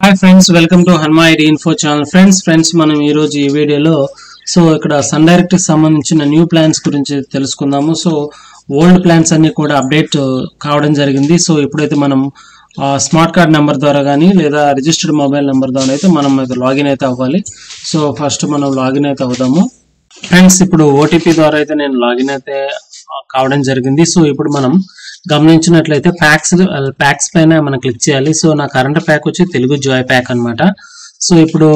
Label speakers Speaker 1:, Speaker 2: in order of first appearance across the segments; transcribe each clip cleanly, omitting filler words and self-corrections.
Speaker 1: Hi friends, welcome to Hanuma ID info channel. Friends మనం ఈ రోజు ఈ వీడియోలో ఇక్కడ సన్ డైరెక్ట్ కి సంబంధించిన న్యూ ప్లాన్స్ గురించి తెలుసుకుందాము. ఓల్డ్ ప్లాన్స్ అన్ని కూడా అప్డేట్ కావడం జరిగింది. ఇప్పుడైతే మనం స్మార్ట్ కార్డ్ నెంబర్ ద్వారా కానీ లేదా రిజిస్టర్డ్ మొబైల్ నెంబర్ ద్వారా అయితే మనం లాగిన్ అయితే అవ్వాలి. ఫస్ట్ మనం లాగిన్ అయితే అవుదాము. ఫ్రెండ్స్, ఇప్పుడు ఓటీపీ ద్వారా అయితే నేను లాగిన్ అయితే కావడం జరిగింది. ఇప్పుడు మనం గమనించినట్లయితే ప్యాక్స్ పైన మనం క్లిక్ చేయాలి. నా కరెంట్ ప్యాక్ వచ్చి తెలుగు జాయ్ ప్యాక్ అన్నమాట. ఇప్పుడు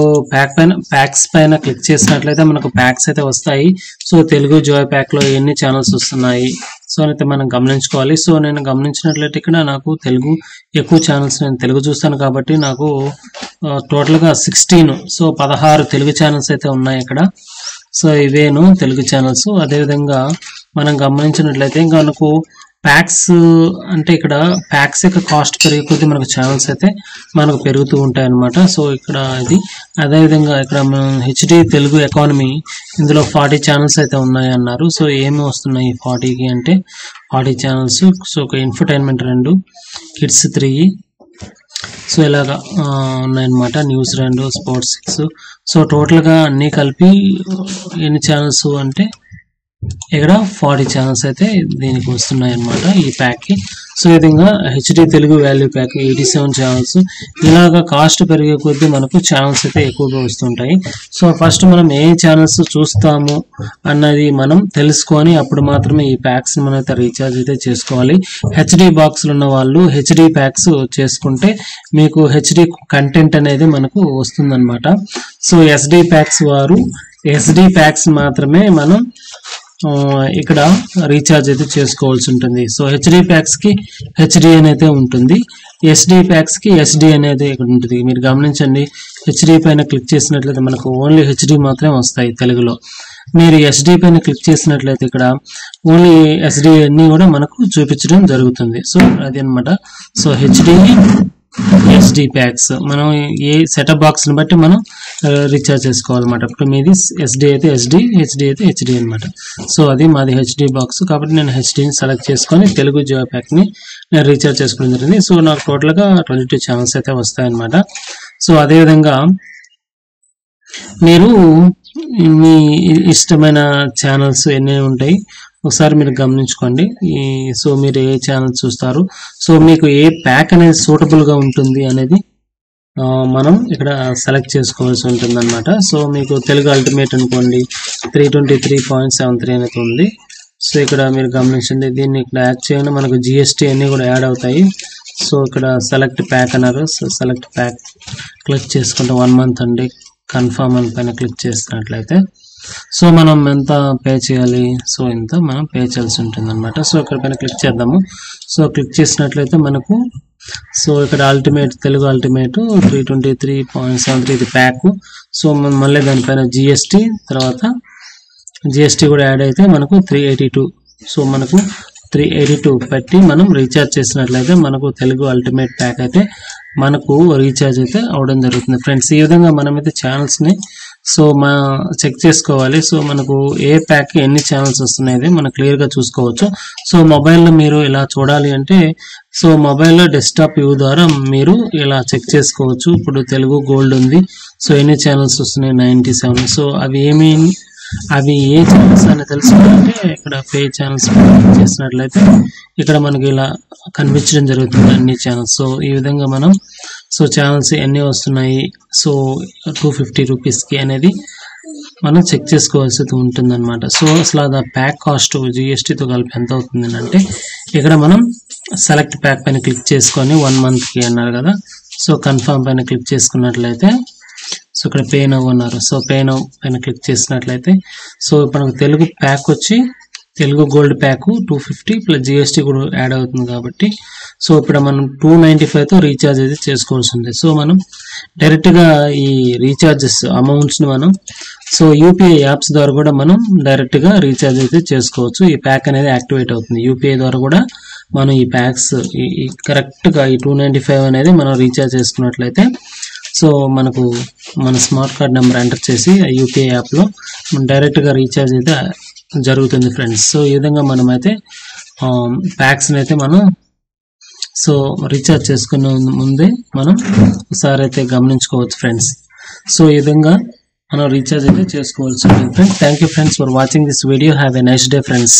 Speaker 1: ప్యాక్స్ పైన క్లిక్ చేసినట్లయితే మనకు ప్యాక్స్ అయితే వస్తాయి. తెలుగు జాయ్ ప్యాక్ లో ఎన్ని ఛానల్స్ వస్తున్నాయి అయితే మనం గమనించుకోవాలి. నేను గమనించినట్లయితే ఇక్కడ నాకు తెలుగు ఎక్కువ ఛానల్స్, నేను తెలుగు చూస్తాను కాబట్టి నాకు టోటల్ గా 16 తెలుగు ఛానల్స్ అయితే ఉన్నాయి ఇక్కడ. ఇవేను తెలుగు ఛానల్స్. అదే విధంగా మనం గమనించినట్లయితే ఇంకా మనకు ప్యాక్స్ అంటే ఇక్కడ ప్యాక్స్ యొక్క కాస్ట్ పెరిగే కొద్దీ మనకు ఛానల్స్ అయితే మనకు పెరుగుతూ ఉంటాయి అన్నమాట. ఇక్కడ ఇది అదే విధంగా ఇక్కడ హెచ్డి తెలుగు ఎకానమీ ఇందులో 40 ఛానల్స్ అయితే ఉన్నాయి అన్నారు. ఏమి వస్తున్నాయి 40కి అంటే 40 ఛానల్స్. ఒక ఇన్ఫర్టైన్మెంట్ 2, కిడ్స్ 3, ఇలాగా ఉన్నాయన్నమాట. News 2, sports 6. టోటల్ గా అన్ని కలిపి ఎన్ని ఛానల్స్ అంటే ఇక్కడ 40 ఛానల్స్ అయితే దీనికి వస్తున్నాయి అన్నమాట ఈ ప్యాక్ కి. ఈ విధంగా HD Telugu value pack 87 channels. ఇలాగా కాస్ట్ పెరిగే కొద్దీ మనకు ఛానల్స్ అయితే ఎక్కువగా వస్తుంటాయి. ఫస్ట్ మనం ఏ ఛానల్స్ చూస్తాము అన్నది మనం తెలుసుకొని అప్పుడు మాత్రమే ఈ ప్యాక్స్ మనం అయితే రీఛార్జ్ అయితే చేసుకోవాలి. హెచ్డి బాక్స్లు ఉన్న వాళ్ళు హెచ్డి ప్యాక్స్ చేసుకుంటే మీకు హెచ్డి కంటెంట్ అనేది మనకు వస్తుందన్నమాట. ఎస్డి ప్యాక్స్ వారు ఎస్డి ప్యాక్స్ మాత్రమే మనం ఇక్కడ రీఛార్జ్ అయితే చేసుకోవాల్సి ఉంటుంది. హెచ్డి ప్యాక్స్ కి హెచ్డి అనేది ఉంటుంది, ఎస్డి ప్యాక్స్ కి ఎస్డి అనేది ఇక్కడ ఉంటుంది. మీరు గమనించండి, హెచ్డి పైన క్లిక్ చేసినట్లయితే మనకు ఓన్లీ హెచ్డి మాత్రమే వస్తాయి తెలుగులో. మీరు ఎస్డి పైన క్లిక్ చేసినట్లయితే ఇక్కడ ఓన్లీ ఎస్డి అన్ని కూడా మనకు చూపించడం జరుగుతుంది. అది అనమాట. హెచ్డి ఎస్డి ప్యాక్స్ మనం ఏ సెటప్ బాక్స్ ని బట్టి మనం రీఛార్జ్ చేసుకోవాలన్నమాట. ఇప్పుడు మీది ఎస్డి అయితే ఎస్డి, హెచ్డి అయితే హెచ్డి అనమాట. అది మాది హెచ్డి బాక్స్ కాబట్టి నేను హెచ్డిని సెలెక్ట్ చేసుకొని తెలుగు జాయ్ ప్యాక్ ని నేను రీఛార్జ్ చేసుకోవడం జరిగింది. నాకు టోటల్ గా 22 ఛానల్స్ అయితే వస్తాయి అనమాట. అదే విధంగా మీరు మీ ఇష్టమైన ఛానల్స్ ఎన్ని ఉంటాయి ఒకసారి మీరు గమనించుకోండి. మీరు ఏ ఛానల్ చూస్తారు, మీకు ఏ ప్యాక్ అనేది సూటబుల్ గా ఉంటుంది అనేది మనం ఇక్కడ సెలెక్ట్ చేసుకోవాల్సి ఉంటుంది అనమాట. మీకు తెలుగు అల్టిమేట్ అనుకోండి 323.73 అనేది ఉంది. ఇక్కడ మీరు గమనించండి, దీన్ని ఇక్కడ యాడ్ చేయడం మనకు జిఎస్టీ అన్ని కూడా యాడ్ అవుతాయి. ఇక్కడ సెలెక్ట్ ప్యాక్ అన్నారు. సెలెక్ట్ ప్యాక్ క్లిక్ చేసుకుంటే 1 మంత్ అండి, కన్ఫర్మ్ అని పైన క్లిక్ చేసినట్లయితే మనం ఎంత పే చేయాలి, ఇంత మనం పే చేయాల్సి ఉంటుంది అనమాట. ఇక్కడ పైన క్లిక్ చేద్దాము. క్లిక్ చేసినట్లయితే మనకు ఇక్కడ అల్టిమేట్ తెలుగు అల్టిమేట్ 323.73 ఇది ప్యాక్. మళ్ళీ దానిపైన జిఎస్టీ, తర్వాత జిఎస్టీ కూడా యాడ్ అయితే మనకు 382. మనకు 382 పెట్టి మనం రీఛార్జ్ చేసినట్లయితే మనకు తెలుగు అల్టిమేట్ ప్యాక్ అయితే మనకు రీఛార్జ్ అయితే అవడం జరుగుతుంది. ఫ్రెండ్స్, ఈ విధంగా మనమైతే ఛానల్స్ ని చెక్ చేసుకోవాలి. మనకు ఏ ప్యాక్ ఎన్ని ఛానల్స్ వస్తున్నాయి మనం క్లియర్ గా చూసుకోవచ్చు. మొబైల్లో మీరు ఇలా చూడాలి అంటే మొబైల్లో డెస్క్టాప్ వ్యూ ద్వారా మీరు ఇలా చెక్ చేసుకోవచ్చు. ఇప్పుడు తెలుగు గోల్డ్ ఉంది. ఎన్ని ఛానల్స్ వస్తున్నాయి 97. అవి ఏ ఛానల్స్ అని తెలుసుకోవాలంటే ఇక్కడ పే ఛానల్స్ చేసినట్లయితే ఇక్కడ మనకి ఇలా కనిపించడం జరుగుతుంది అన్ని ఛానల్స్. ఈ విధంగా మనం ఛానల్స్ ఎన్ని వస్తున్నాయి 250 రూపీస్కి అనేది మనం చెక్ చేసుకోవాల్సి ఉంటుంది అనమాట. అసలు ఆ ప్యాక్ కాస్ట్ జిఎస్టీతో కలిపి ఎంత అవుతుంది అంటే ఇక్కడ మనం సెలెక్ట్ ప్యాక్ పైన క్లిక్ చేసుకొని 1 మంత్కి అన్నారు కదా. కన్ఫర్మ్ పైన క్లిక్ చేసుకున్నట్లయితే ఇక్కడ పే నౌ అన్నారు. పే నౌ పైన క్లిక్ చేసినట్లయితే మనకు తెలుగు ప్యాక్ వచ్చి Telugu gold pack 250 plus GST కూడా యాడ్ అవుతుంది కాబట్టి ఇప్పుడు మనం 295తో రీఛార్జ్ అయితే చేసుకోవాల్సి ఉంది. మనం డైరెక్ట్ గా ఈ రీఛార్జెస్ అమౌంట్స్ ని మనం యూపీఐ యాప్స్ ద్వారా కూడా మనం డైరెక్ట్ గా రీఛార్జ్ అయితే చేసుకోవచ్చు. ఈ ప్యాక్ అనేది యాక్టివేట్ అవుతుంది యూపీఐ ద్వారా కూడా. మనం ఈ ప్యాక్స్ కరెక్ట్ గా ఈ 295 అనేది మనం రీఛార్జ్ చేసుకున్నట్లయితే మనకు మన స్మార్ట్ కార్డ్ నెంబర్ ఎంటర్ చేసి యూపీఐ యాప్ లో డైరెక్ట్ గా రీఛార్జ్ అయితే జరుగుతుంది ఫ్రెండ్స్. ఈ విధంగా మనమైతే ప్యాక్స్ అయితే మనం సో రీఛార్జ్ చేసుకునే ముందే మనం ఒకసారి అయితే గమనించుకోవచ్చు ఫ్రెండ్స్. సో ఈ విధంగా మనం రీఛార్జ్ అయితే చేసుకోవాల్సి ఉంటుంది friends. Thank you friends for watching this video. Have a nice day friends.